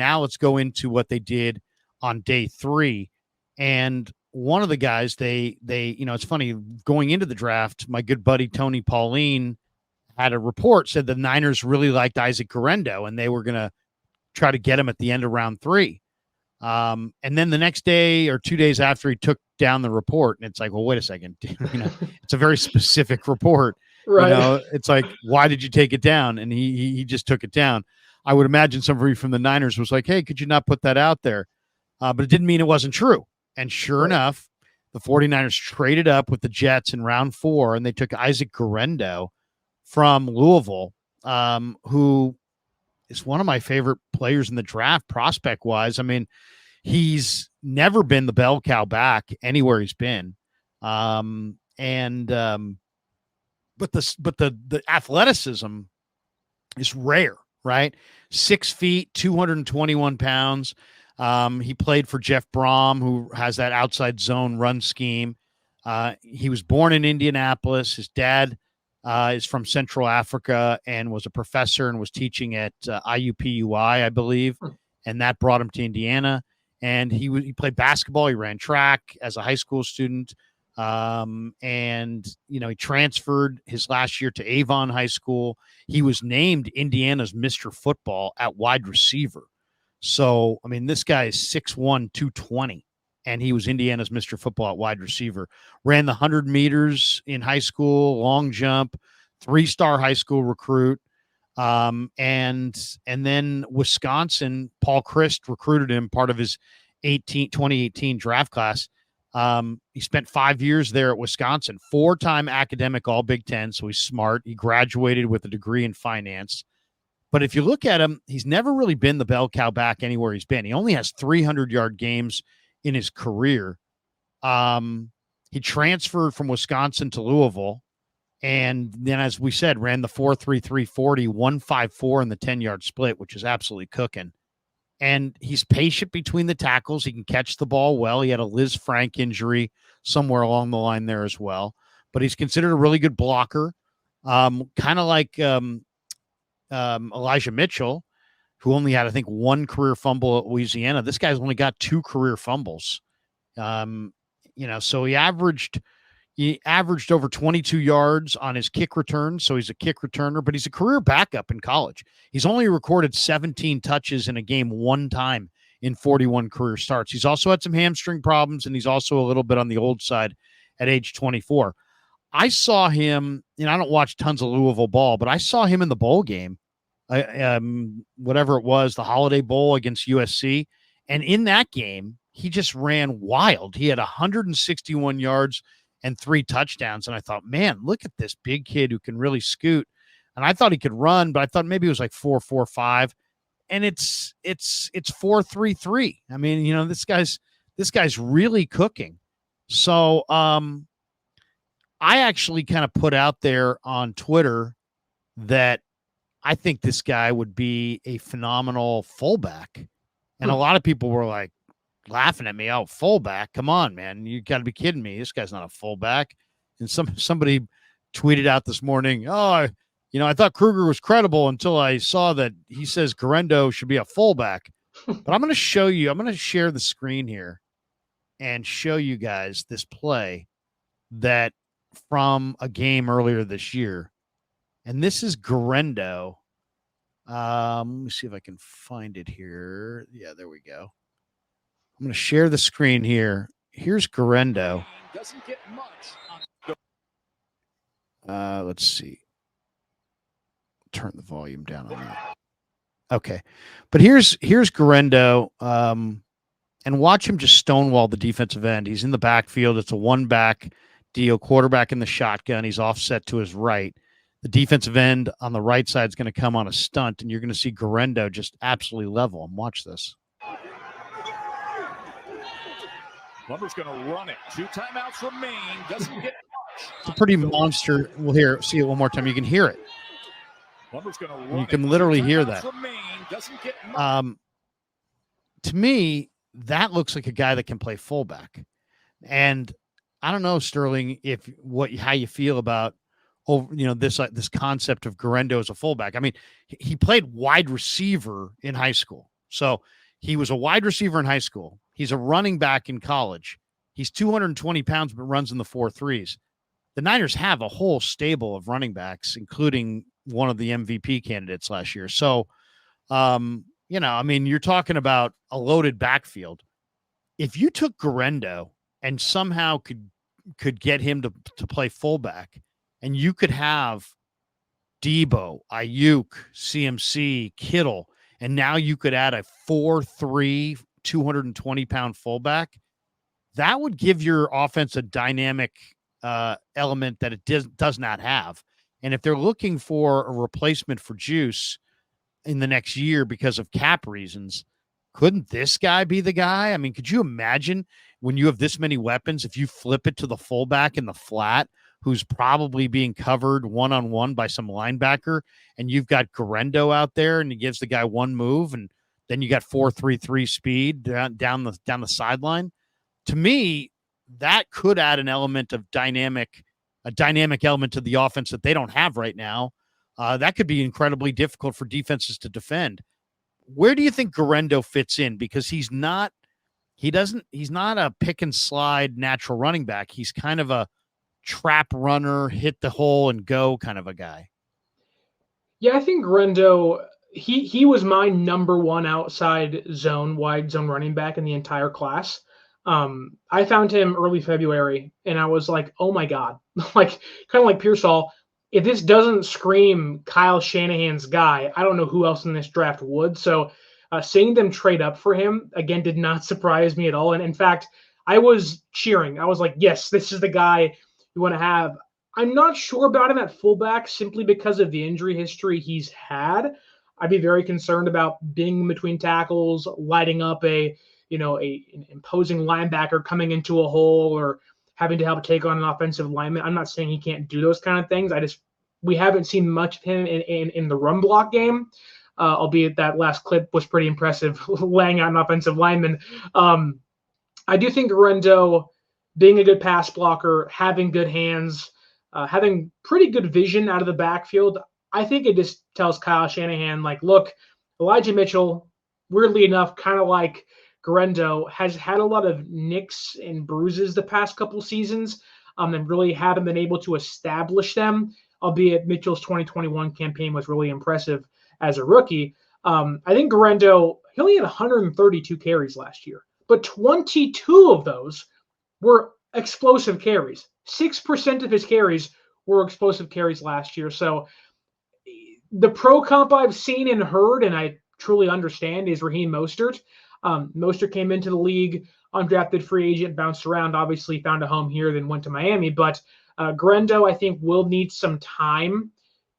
Now let's go into what they did on day 3. And one of the guys, it's funny, going into the draft, my good buddy Tony Pauline had a report, said the Niners really liked Isaac Guerendo and they were going to try to get him at the end of round 3. And then the next day or 2 days after, he took down the report, and it's like, well, wait a second. It's a very specific report. Right. It's like, why did you take it down? And he just took it down. I would imagine somebody from the Niners was like, hey, could you not put that out there? But it didn't mean it wasn't true. And sure enough, the 49ers traded up with the Jets in round 4, and they took Isaac Guerendo from Louisville, who is one of my favorite players in the draft prospect-wise. I mean, he's never been the bell cow back anywhere he's been. But the athleticism is rare, right? 6 feet, 221 pounds. He played for Jeff Brom, who has that outside zone run scheme. He was born in Indianapolis. His dad is from Central Africa and was a professor and was teaching at IUPUI, I believe. And that brought him to Indiana. And he played basketball. He ran track as a high school student. He transferred his last year to Avon High School. He was named Indiana's Mr. Football at wide receiver. So, I mean, this guy is 6'1", 220, and he was Indiana's Mr. Football at wide receiver. Ran the 100 meters in high school, long jump, 3-star high school recruit. And then Wisconsin, Paul Christ recruited him, part of his 2018 draft class. He spent 5 years there at Wisconsin, 4-time academic All Big Ten. So he's smart. He graduated with a degree in finance. But if you look at him, he's never really been the bell cow back anywhere he's been. He only has 300-yard games in his career. He transferred from Wisconsin to Louisville. And then, as we said, ran the 4.33 40, 1.54 in the 10-yard split, which is absolutely cooking. And he's patient between the tackles. He can catch the ball well. He had a Liz Frank injury somewhere along the line there as well. But he's considered a really good blocker, kind of like Elijah Mitchell, who only had, I think, 1 career fumble at Louisiana. This guy's only got 2 career fumbles. So he averaged over 22 yards on his kick return. So he's a kick returner, but he's a career backup in college. He's only recorded 17 touches in a game 1 time in 41 career starts. He's also had some hamstring problems, and he's also a little bit on the old side at age 24. I saw him, I don't watch tons of Louisville ball, but I saw him in the bowl game, whatever it was, the Holiday Bowl against USC. And in that game, he just ran wild. He had 161 yards and 3 touchdowns. And I thought, man, look at this big kid who can really scoot. And I thought he could run, but I thought maybe it was like 4.45. And it's 4.33. I mean, this guy's really cooking. So, I actually kind of put out there on Twitter that I think this guy would be a phenomenal fullback. And a lot of people were like laughing at me. Oh, fullback. Come on, man. You got to be kidding me. This guy's not a fullback. And somebody tweeted out this morning, I thought Kruger was credible until I saw that he says Guerendo should be a fullback. But I'm going to show you, I'm going to share the screen here and show you guys this play that from a game earlier this year. And this is Guerendo. Let me see if I can find it here. Yeah, there we go. I'm going to share the screen here. Here's Guerendo. Doesn't get much. Let's see. Turn the volume down on that. Okay. But here's Guerendo. And watch him just stonewall the defensive end. He's in the backfield. It's a 1-back deal, quarterback in the shotgun. He's offset to his right. The defensive end on the right side is going to come on a stunt, and you're going to see Guerendo just absolutely level him. Watch this. Lumber's going to run it. 2 timeouts remain. Doesn't get much. It's a pretty monster. We'll see it one more time. You can hear it. Lumber's going to run you can literally hear that. Doesn't get much. To me, that looks like a guy that can play fullback. And I don't know, Sterling, how you feel about this concept of Guerendo as a fullback. I mean, he played wide receiver in high school. So he was a wide receiver in high school. He's a running back in college. He's 220 pounds, but runs in the 4.3s. The Niners have a whole stable of running backs, including one of the MVP candidates last year. So, I mean, you're talking about a loaded backfield. If you took Guerendo and somehow could get him to play fullback, and you could have Debo, Ayuk, CMC, Kittle, and now you could add a 4.3, 220-pound fullback, that would give your offense a dynamic element that it does not have. And if they're looking for a replacement for Juice in the next year because of cap reasons, couldn't this guy be the guy? I mean, could you imagine when you have this many weapons, if you flip it to the fullback in the flat, who's probably being covered one-on-one by some linebacker, and you've got Guerendo out there and he gives the guy one move, and then you got 4.33 speed down the sideline. To me, that could add an element of a dynamic element to the offense that they don't have right now. That could be incredibly difficult for defenses to defend. Where do you think Guerendo fits in? Because he's not a pick and slide natural running back. He's kind of a trap runner, hit the hole and go kind of a guy. Yeah, I think Guerendo, he was my number one outside wide zone running back in the entire class. I found him early February, and I was like, oh my God, like kind of like Pearsall. If this doesn't scream Kyle Shanahan's guy, I don't know who else in this draft would. So seeing them trade up for him, again, did not surprise me at all. And in fact, I was cheering. I was like, yes, this is the guy you want to have. I'm not sure about him at fullback simply because of the injury history he's had. I'd be very concerned about being in between tackles, lighting up an imposing linebacker coming into a hole or having to help take on an offensive lineman. I'm not saying he can't do those kind of things. We haven't seen much of him in the run block game, albeit that last clip was pretty impressive, laying out an offensive lineman. I do think Guerendo, being a good pass blocker, having good hands, having pretty good vision out of the backfield, I think it just tells Kyle Shanahan, like, look, Elijah Mitchell, weirdly enough, kind of like Guerendo, has had a lot of nicks and bruises the past couple seasons, and really haven't been able to establish them, albeit Mitchell's 2021 campaign was really impressive as a rookie. I think Guerendo, he only had 132 carries last year, but 22 of those were explosive carries. 6% of his carries were explosive carries last year. So the pro comp I've seen and heard, and I truly understand, is Raheem Mostert. Mostert came into the league, undrafted free agent, bounced around, obviously found a home here, then went to Miami. But Guerendo, I think, will need some time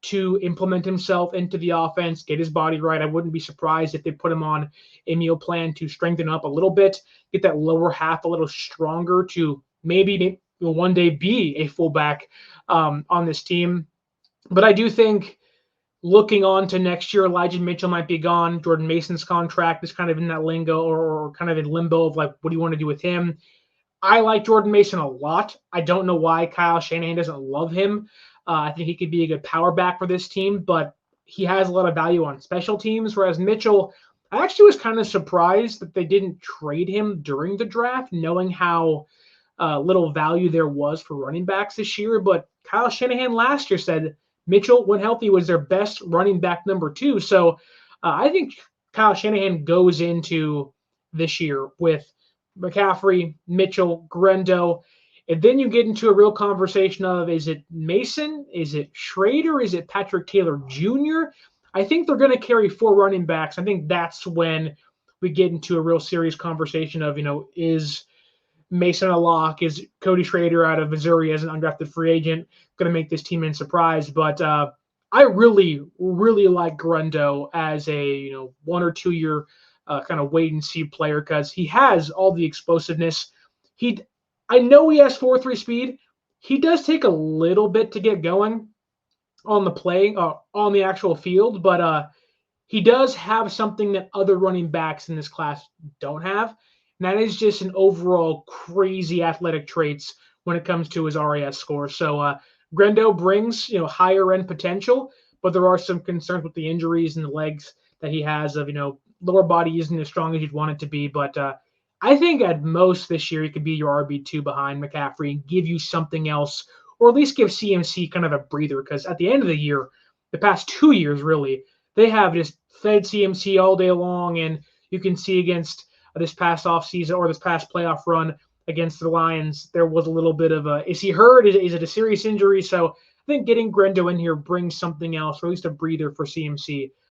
to implement himself into the offense, get his body right. I wouldn't be surprised if they put him on a meal plan to strengthen up a little bit, get that lower half a little stronger to maybe one day be a fullback on this team. But I do think looking on to next year, Elijah Mitchell might be gone. Jordan Mason's contract is kind of in that lingo or kind of in limbo of like, what do you want to do with him? I like Jordan Mason a lot. I don't know why Kyle Shanahan doesn't love him. I think he could be a good power back for this team, but he has a lot of value on special teams. Whereas Mitchell, I actually was kind of surprised that they didn't trade him during the draft, knowing how little value there was for running backs this year. But Kyle Shanahan last year said Mitchell, when healthy, was their best running back number 2. So I think Kyle Shanahan goes into this year with McCaffrey, Mitchell, Guerendo, and then you get into a real conversation of, is it Mason? Is it Schrader? Is it Patrick Taylor Jr.? I think they're going to carry 4 running backs. I think that's when we get into a real serious conversation of, is Mason a lock? Is Cody Schrader out of Missouri as an undrafted free agent going to make this team in surprise? But I really, really like Guerendo as a 1 or 2 year kind of wait and see player because he has all the explosiveness. I know he has 4.3 speed. He does take a little bit to get going on the play, on the actual field, but he does have something that other running backs in this class don't have. And that is just an overall crazy athletic traits when it comes to his RAS score. So Guerendo brings, higher end potential, but there are some concerns with the injuries and the legs that he has of, lower body isn't as strong as you'd want it to be, but I think at most this year he could be your RB2 behind McCaffrey and give you something else, or at least give CMC kind of a breather, because at the end of the year, the past 2 years really, they have just fed CMC all day long, and you can see against this past offseason or this past playoff run against the Lions, there was a little bit of a, is he hurt? Is it a serious injury? So I think getting Guerendo in here brings something else, or at least a breather for CMC.